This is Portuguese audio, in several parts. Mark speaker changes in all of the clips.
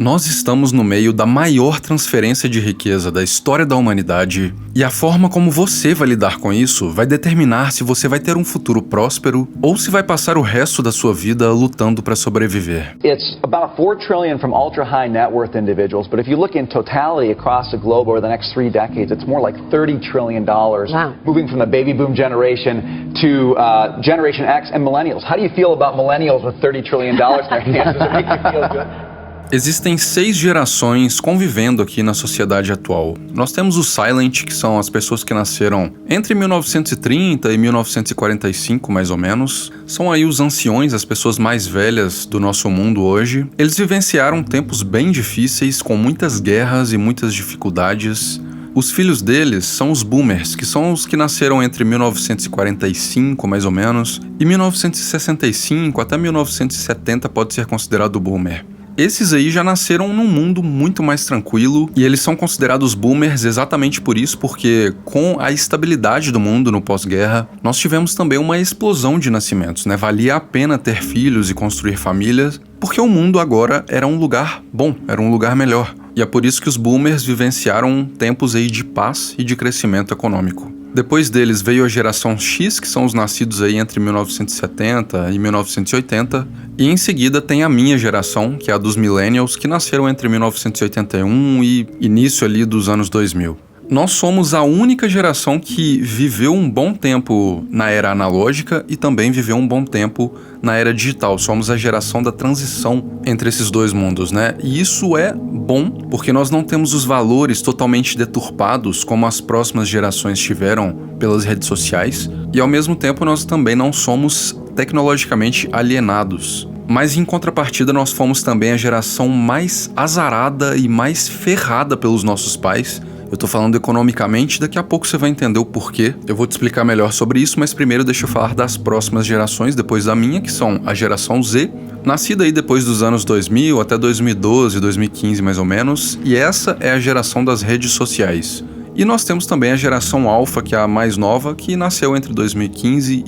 Speaker 1: Nós estamos no meio da maior transferência de riqueza da história da humanidade, e a forma como você vai lidar com isso vai determinar se você vai ter um futuro próspero ou se vai passar o resto da sua vida lutando para sobreviver.
Speaker 2: It's about $4 trillion from ultra-high net worth individuals, but if you look in totality across the globe over the next 3 decades, it's more like $30 trillion,
Speaker 3: Wow.
Speaker 2: moving from the baby boom generation to Generation X and millennials. How do you feel about millennials with $30 trillion in their hands? Does it make you feel good?
Speaker 1: Existem 6 gerações convivendo aqui na sociedade atual. Nós temos o Silent, que são as pessoas que nasceram entre 1930 e 1945, mais ou menos. São aí os anciões, as pessoas mais velhas do nosso mundo hoje. Eles vivenciaram tempos bem difíceis, com muitas guerras e muitas dificuldades. Os filhos deles são os Boomers, que são os que nasceram entre 1945, mais ou menos, e 1965 até 1970 pode ser considerado Boomer. Esses aí já nasceram num mundo muito mais tranquilo e eles são considerados boomers exatamente por isso, porque com a estabilidade do mundo no pós-guerra, nós tivemos também uma explosão de nascimentos, né? Valia a pena ter filhos e construir famílias, porque o mundo agora era um lugar bom, era um lugar melhor. E é por isso que os boomers vivenciaram tempos aí de paz e de crescimento econômico. Depois deles veio a geração X, que são os nascidos aí entre 1970 e 1980, e em seguida tem a minha geração, que é a dos millennials, que nasceram entre 1981 e início ali dos anos 2000. Nós somos a única geração que viveu um bom tempo na era analógica e também viveu um bom tempo na era digital. Somos a geração da transição entre esses dois mundos, né? E isso é bom, porque nós não temos os valores totalmente deturpados como as próximas gerações tiveram pelas redes sociais, e ao mesmo tempo nós também não somos tecnologicamente alienados. Mas em contrapartida nós fomos também a geração mais azarada e mais ferrada pelos nossos pais. Eu tô falando economicamente, daqui a pouco você vai entender o porquê. Eu vou te explicar melhor sobre isso, mas primeiro deixa eu falar das próximas gerações, depois da minha, que são a geração Z, nascida aí depois dos anos 2000 até 2012, 2015 mais ou menos, e essa é a geração das redes sociais. E nós temos também a geração Alpha, que é a mais nova, que nasceu entre 2015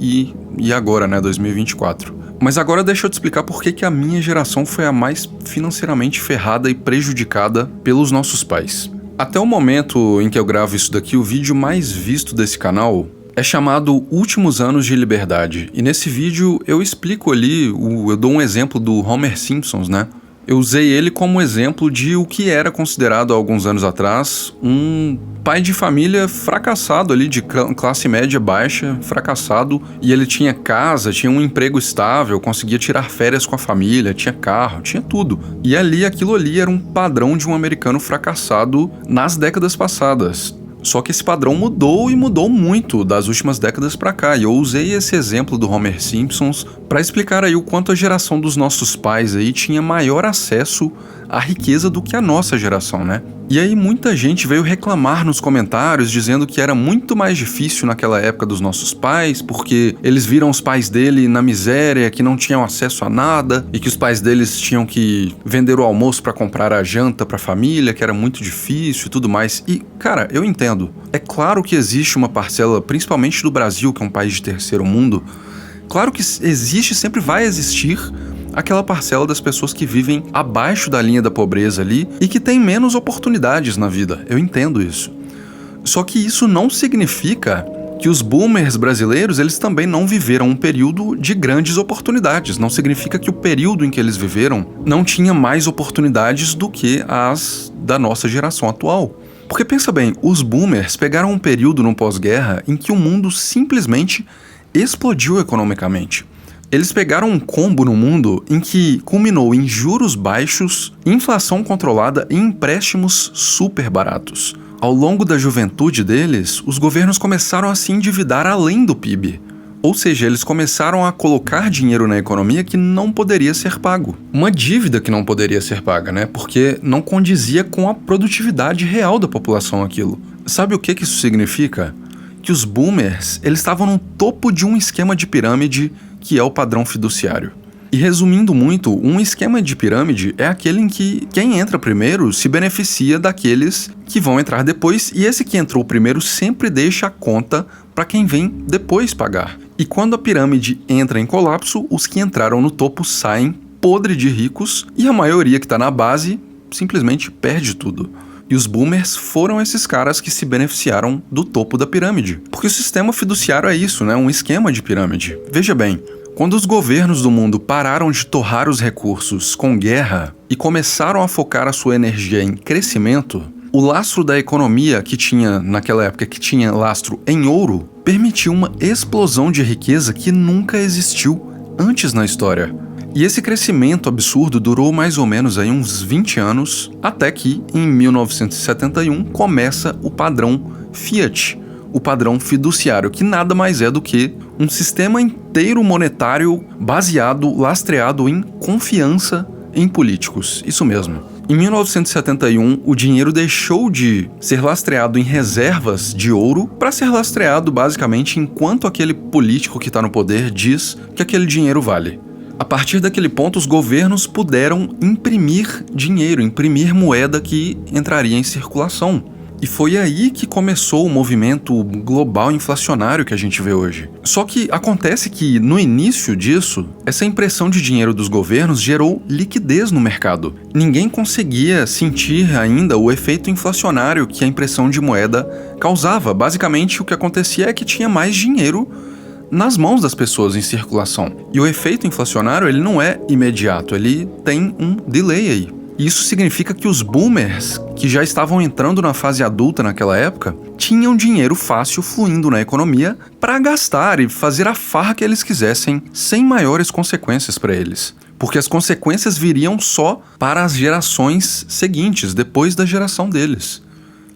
Speaker 1: e agora, né, 2024. Mas agora deixa eu te explicar por que a minha geração foi a mais financeiramente ferrada e prejudicada pelos nossos pais. Até o momento em que eu gravo isso daqui, o vídeo mais visto desse canal é chamado Últimos Anos de Liberdade. E nesse vídeo eu explico ali, eu dou um exemplo do Homer Simpson, né? Eu usei ele como exemplo de o que era considerado há alguns anos atrás um pai de família fracassado ali, de classe média baixa, fracassado, e ele tinha casa, tinha um emprego estável, conseguia tirar férias com a família, tinha carro, tinha tudo. E ali, aquilo ali era um padrão de um americano fracassado nas décadas passadas. Só que esse padrão mudou e mudou muito das últimas décadas pra cá, e eu usei esse exemplo do Homer Simpson pra explicar aí o quanto a geração dos nossos pais aí tinha maior acesso à riqueza do que a nossa geração, né? E aí muita gente veio reclamar nos comentários dizendo que era muito mais difícil naquela época dos nossos pais, porque eles viram os pais dele na miséria, que não tinham acesso a nada, e que os pais deles tinham que vender o almoço pra comprar a janta pra família, que era muito difícil e tudo mais. E, cara, eu entendo. É claro que existe uma parcela, principalmente do Brasil, que é um país de terceiro mundo, claro que existe, sempre vai existir aquela parcela das pessoas que vivem abaixo da linha da pobreza ali e que tem menos oportunidades na vida. Eu entendo isso. Só que isso não significa que os boomers brasileiros, eles também não viveram um período de grandes oportunidades. Não significa que o período em que eles viveram não tinha mais oportunidades do que as da nossa geração atual. Porque pensa bem, os boomers pegaram um período no pós-guerra em que o mundo simplesmente explodiu economicamente. Eles pegaram um combo no mundo em que culminou em juros baixos, inflação controlada e empréstimos super baratos. Ao longo da juventude deles, os governos começaram a se endividar além do PIB. Ou seja, eles começaram a colocar dinheiro na economia que não poderia ser pago. Uma dívida que não poderia ser paga, né? Porque não condizia com a produtividade real da população aquilo. Sabe o que isso significa? Que os boomers, eles estavam no topo de um esquema de pirâmide que é o padrão fiduciário. E resumindo muito, um esquema de pirâmide é aquele em que quem entra primeiro se beneficia daqueles que vão entrar depois, e esse que entrou primeiro sempre deixa a conta para quem vem depois pagar. E quando a pirâmide entra em colapso, os que entraram no topo saem podre de ricos e a maioria que está na base simplesmente perde tudo. E os boomers foram esses caras que se beneficiaram do topo da pirâmide. Porque o sistema fiduciário é isso, né? Um esquema de pirâmide. Veja bem, quando os governos do mundo pararam de torrar os recursos com guerra e começaram a focar a sua energia em crescimento, o lastro da economia que tinha, naquela época, que tinha lastro em ouro, permitiu uma explosão de riqueza que nunca existiu antes na história. E esse crescimento absurdo durou mais ou menos aí uns 20 anos, até que, em 1971, começa o padrão Fiat, o padrão fiduciário, que nada mais é do que um sistema inteiro monetário baseado, lastreado em confiança em políticos. Isso mesmo. Em 1971, o dinheiro deixou de ser lastreado em reservas de ouro para ser lastreado basicamente em quanto aquele político que está no poder diz que aquele dinheiro vale. A partir daquele ponto, os governos puderam imprimir dinheiro, imprimir moeda que entraria em circulação. E foi aí que começou o movimento global inflacionário que a gente vê hoje. Só que acontece que, no início disso, essa impressão de dinheiro dos governos gerou liquidez no mercado. Ninguém conseguia sentir ainda o efeito inflacionário que a impressão de moeda causava. Basicamente, o que acontecia é que tinha mais dinheiro nas mãos das pessoas em circulação. E o efeito inflacionário, ele não é imediato, ele tem um delay aí. Isso significa que os boomers, que já estavam entrando na fase adulta naquela época, tinham dinheiro fácil fluindo na economia para gastar e fazer a farra que eles quisessem, sem maiores consequências para eles. Porque as consequências viriam só para as gerações seguintes, depois da geração deles.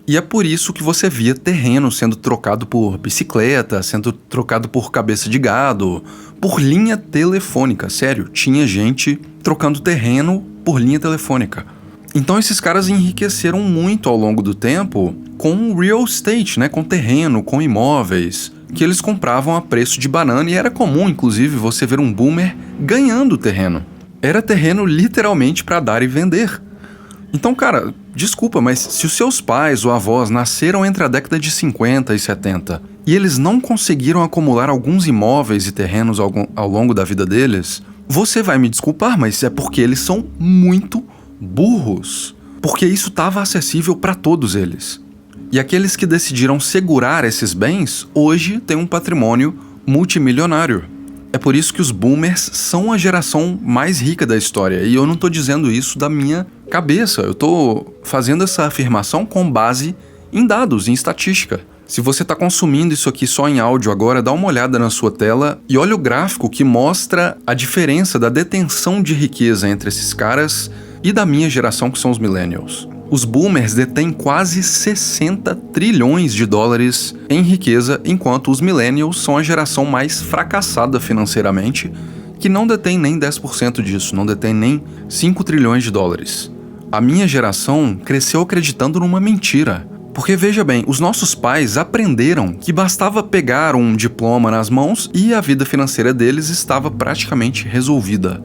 Speaker 1: E é por isso que você via terreno sendo trocado por bicicleta, sendo trocado por cabeça de gado, por linha telefônica. Sério, tinha gente trocando terreno por linha telefônica. Então esses caras enriqueceram muito ao longo do tempo com real estate, né? Com terreno, com imóveis, que eles compravam a preço de banana, e era comum, inclusive, você ver um boomer ganhando terreno. Era terreno literalmente para dar e vender. Então, cara, desculpa, mas se os seus pais ou avós nasceram entre a década de 50 e 70 e eles não conseguiram acumular alguns imóveis e terrenos ao longo da vida deles, você vai me desculpar, mas é porque eles são muito burros. Porque isso estava acessível para todos eles. E aqueles que decidiram segurar esses bens, hoje têm um patrimônio multimilionário. É por isso que os boomers são a geração mais rica da história. E eu não estou dizendo isso da minha cabeça. Eu estou fazendo essa afirmação com base em dados, em estatística. Se você está consumindo isso aqui só em áudio agora, dá uma olhada na sua tela e olha o gráfico que mostra a diferença da detenção de riqueza entre esses caras e da minha geração, que são os millennials. Os boomers detêm quase 60 trilhões de dólares em riqueza, enquanto os millennials são a geração mais fracassada financeiramente, que não detém nem 10% disso, não detém nem 5 trilhões de dólares. A minha geração cresceu acreditando numa mentira. Porque veja bem, os nossos pais aprenderam que bastava pegar um diploma nas mãos e a vida financeira deles estava praticamente resolvida.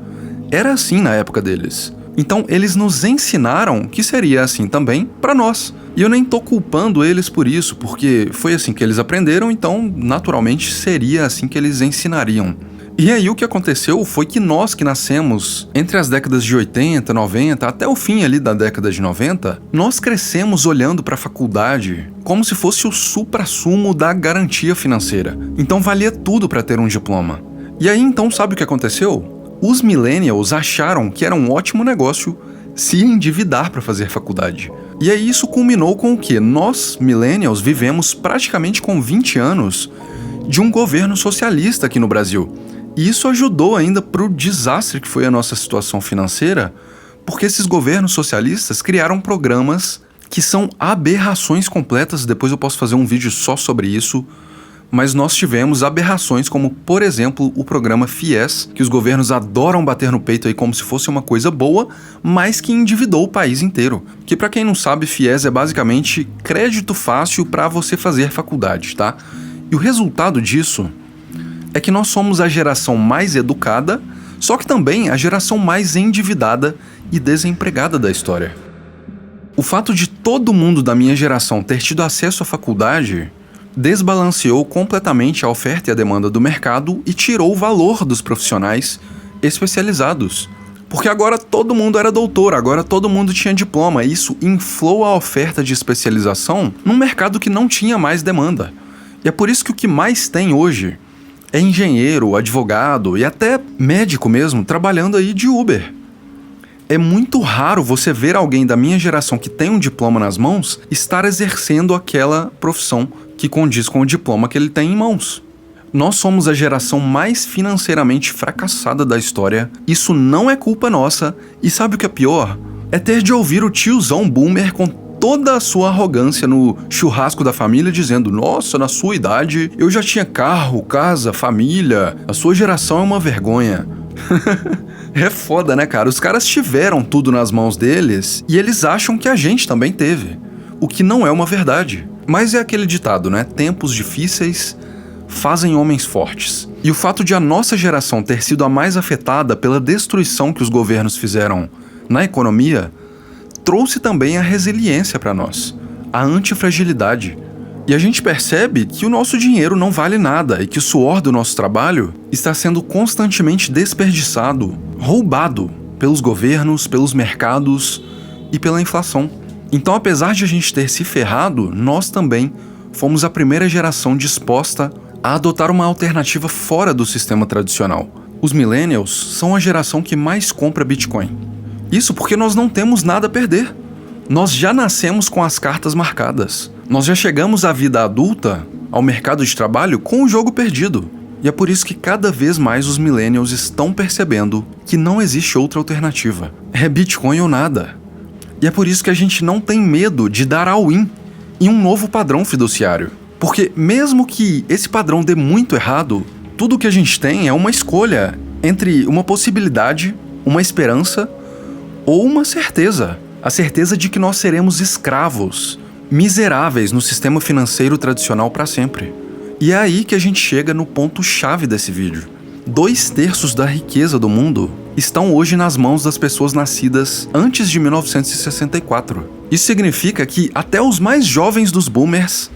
Speaker 1: Era assim na época deles. Então eles nos ensinaram que seria assim também para nós. E eu nem tô culpando eles por isso, porque foi assim que eles aprenderam, então naturalmente seria assim que eles ensinariam. E aí o que aconteceu foi que nós que nascemos entre as décadas de 80, 90, até o fim ali da década de 90, nós crescemos olhando para a faculdade como se fosse o suprassumo da garantia financeira. Então valia tudo para ter um diploma. E aí então sabe o que aconteceu? Os millennials acharam que era um ótimo negócio se endividar para fazer faculdade. E aí isso culminou com o quê? Nós, millennials, vivemos praticamente com 20 anos de um governo socialista aqui no Brasil. E isso ajudou ainda para o desastre que foi a nossa situação financeira, porque esses governos socialistas criaram programas que são aberrações completas. Depois eu posso fazer um vídeo só sobre isso. Mas nós tivemos aberrações como, por exemplo, o programa FIES, que os governos adoram bater no peito aí como se fosse uma coisa boa, mas que endividou o país inteiro. Que para quem não sabe, FIES é basicamente crédito fácil para você fazer faculdade, tá? E o resultado disso é que nós somos a geração mais educada, só que também a geração mais endividada e desempregada da história. O fato de todo mundo da minha geração ter tido acesso à faculdade desbalanceou completamente a oferta e a demanda do mercado e tirou o valor dos profissionais especializados. Porque agora todo mundo era doutor, agora todo mundo tinha diploma. E isso inflou a oferta de especialização num mercado que não tinha mais demanda. E é por isso que o que mais tem hoje é engenheiro, advogado e até médico mesmo trabalhando aí de Uber. É muito raro você ver alguém da minha geração que tem um diploma nas mãos estar exercendo aquela profissão que condiz com o diploma que ele tem em mãos. Nós somos a geração mais financeiramente fracassada da história. Isso não é culpa nossa. E sabe o que é pior? É ter de ouvir o tiozão boomer com toda a sua arrogância no churrasco da família dizendo: nossa, na sua idade eu já tinha carro, casa, família. A sua geração é uma vergonha. É foda, né, cara? Os caras tiveram tudo nas mãos deles e eles acham que a gente também teve. O que não é uma verdade. Mas é aquele ditado, né? Tempos difíceis fazem homens fortes. E o fato de a nossa geração ter sido a mais afetada pela destruição que os governos fizeram na economia trouxe também a resiliência para nós, a antifragilidade. E a gente percebe que o nosso dinheiro não vale nada e que o suor do nosso trabalho está sendo constantemente desperdiçado, roubado pelos governos, pelos mercados e pela inflação. Então, apesar de a gente ter se ferrado, nós também fomos a primeira geração disposta a adotar uma alternativa fora do sistema tradicional. Os millennials são a geração que mais compra Bitcoin. Isso porque nós não temos nada a perder. Nós já nascemos com as cartas marcadas. Nós já chegamos à vida adulta, ao mercado de trabalho, com o jogo perdido. E é por isso que cada vez mais os millennials estão percebendo que não existe outra alternativa. É Bitcoin ou nada. E é por isso que a gente não tem medo de dar all-in em um novo padrão fiduciário. Porque mesmo que esse padrão dê muito errado, tudo que a gente tem é uma escolha entre uma possibilidade, uma esperança ou uma certeza. A certeza de que nós seremos escravos, miseráveis no sistema financeiro tradicional para sempre. E é aí que a gente chega no ponto-chave desse vídeo. 2/3 da riqueza do mundo estão hoje nas mãos das pessoas nascidas antes de 1964. Isso significa que até os mais jovens dos boomers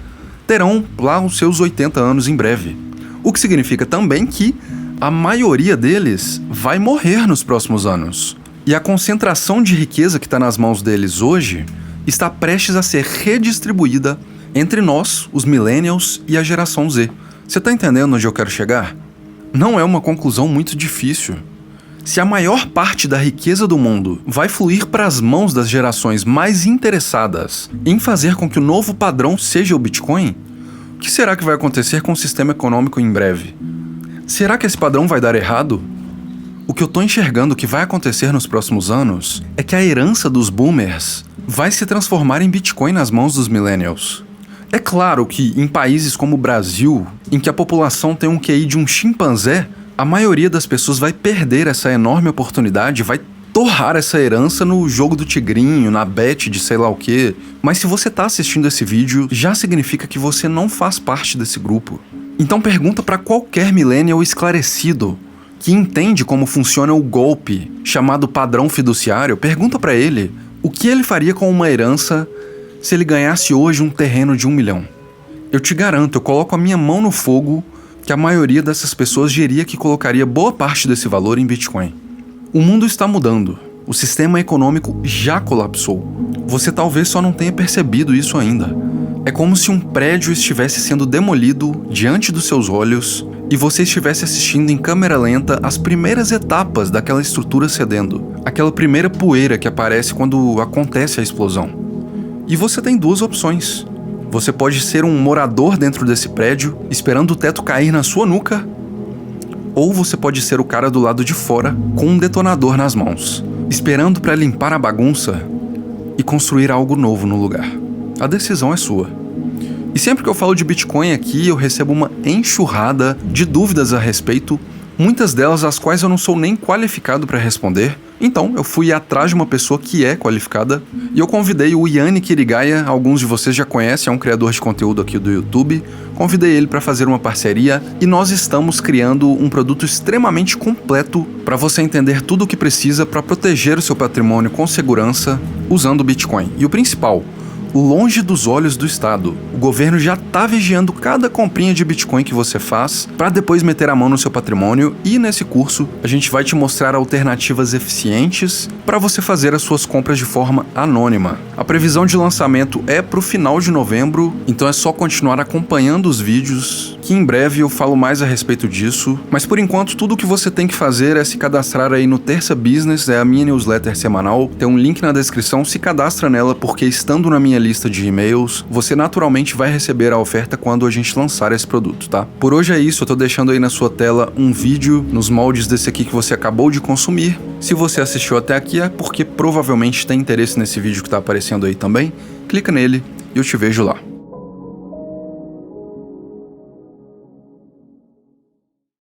Speaker 1: terão lá os seus 80 anos em breve. O que significa também que a maioria deles vai morrer nos próximos anos. E a concentração de riqueza que está nas mãos deles hoje está prestes a ser redistribuída entre nós, os millennials e a geração Z. Você está entendendo onde eu quero chegar? Não é uma conclusão muito difícil. Se a maior parte da riqueza do mundo vai fluir para as mãos das gerações mais interessadas em fazer com que o novo padrão seja o Bitcoin, o que será que vai acontecer com o sistema econômico em breve? Será que esse padrão vai dar errado? O que eu tô enxergando que vai acontecer nos próximos anos é que a herança dos boomers vai se transformar em Bitcoin nas mãos dos millennials. É claro que em países como o Brasil, em que a população tem um QI de um chimpanzé, a maioria das pessoas vai perder essa enorme oportunidade, vai torrar essa herança no jogo do tigrinho, na bet de sei lá o quê. Mas se você tá assistindo esse vídeo, já significa que você não faz parte desse grupo. Então pergunta para qualquer millennial esclarecido que entende como funciona o golpe chamado padrão fiduciário, pergunta para ele o que ele faria com uma herança se ele ganhasse hoje um terreno de 1 milhão. Eu te garanto, eu coloco a minha mão no fogo que a maioria dessas pessoas diria que colocaria boa parte desse valor em Bitcoin. O mundo está mudando. O sistema econômico já colapsou. Você talvez só não tenha percebido isso ainda. É como se um prédio estivesse sendo demolido diante dos seus olhos e você estivesse assistindo em câmera lenta as primeiras etapas daquela estrutura cedendo. Aquela primeira poeira que aparece quando acontece a explosão. E você tem duas opções. Você pode ser um morador dentro desse prédio, esperando o teto cair na sua nuca, ou você pode ser o cara do lado de fora, com um detonador nas mãos, esperando para limpar a bagunça e construir algo novo no lugar. A decisão é sua. E sempre que eu falo de Bitcoin aqui, eu recebo uma enxurrada de dúvidas a respeito, muitas delas as quais eu não sou nem qualificado para responder. Então, eu fui atrás de uma pessoa que é qualificada e eu convidei o Yanni Kirigaya, alguns de vocês já conhecem, é um criador de conteúdo aqui do YouTube. Convidei ele para fazer uma parceria e nós estamos criando um produto extremamente completo para você entender tudo o que precisa para proteger o seu patrimônio com segurança usando o Bitcoin. E o principal, longe dos olhos do Estado. O governo já tá vigiando cada comprinha de Bitcoin que você faz para depois meter a mão no seu patrimônio, e nesse curso a gente vai te mostrar alternativas eficientes para você fazer as suas compras de forma anônima. A previsão de lançamento é pro final de novembro, então é só continuar acompanhando os vídeos, que em breve eu falo mais a respeito disso. Mas por enquanto tudo o que você tem que fazer é se cadastrar aí no Terça Business, é a minha newsletter semanal, tem um link na descrição, se cadastra nela porque estando na minha lista de e-mails, você naturalmente vai receber a oferta quando a gente lançar esse produto, tá? Por hoje é isso, eu tô deixando aí na sua tela um vídeo nos moldes desse aqui que você acabou de consumir. Se você assistiu até aqui é porque provavelmente tem interesse nesse vídeo que tá aparecendo aí também. Clica nele e eu te vejo lá.